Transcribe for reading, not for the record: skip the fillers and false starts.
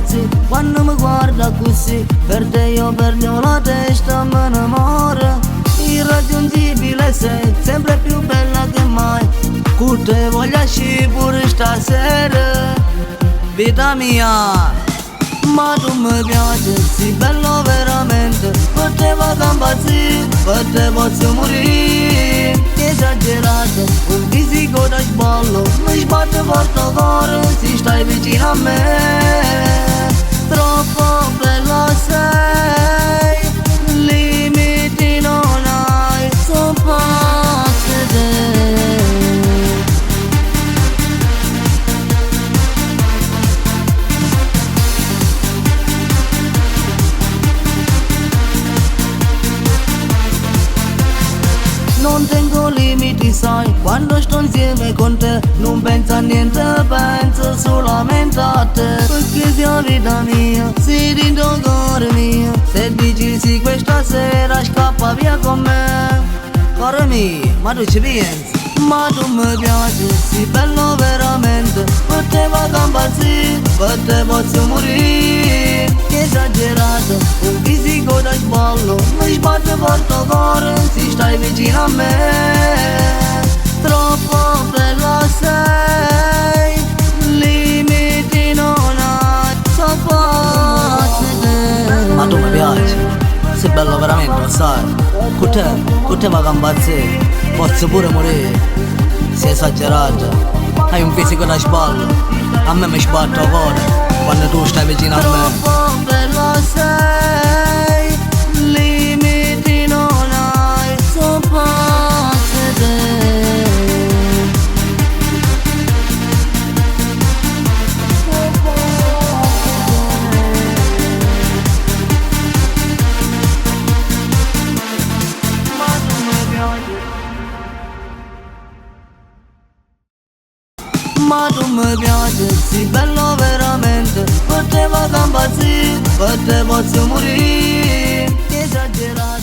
impazzire quando mi guarda così. Per te io perdo la testa, me ne muore. Irraggiungibile sei, sempre più bella che mai. Con te voglio uscire pure stasera, vita mia. Ma tu mi piaci, sei bello veramente. Per te vado a impazzire, per te posso morire. Esagerato, un fisico da sballo, mi sbatte forte il cuore se stai vicino a me. Troppo bella sei, limiti non hai, sono pazza te. Non tengo limiti, sai, quando sto insieme con te non penso a niente, penso solamente a te. Perché sei vita mia, sei dentro il cuore mio. Se dici sì questa sera scappa via con me. Cuore mio, ma tu ci pensi? Ma tu mi piaci, sei bello veramente. Per te vado a impazzire, per te posso morire. Esagerato, un fisico da sballo, mi sbatte forte il cuore se stai vicino a me. Troppo bella sei, limiti non hai, so pazza te. Ma tu mi piaci, sei bello veramente, lo sai. Con te vado a impazzire, posso pure morire. Sei esagerato, hai un fisico da sballo, a me mi sbatte il cuore quando tu stai vicino a me. Troppo bella sei, limiti non hai, so pazza te. Ma tu mi piaci, sei bello veramente. Per te vado a impazzire, per te posso morire. Esagerato.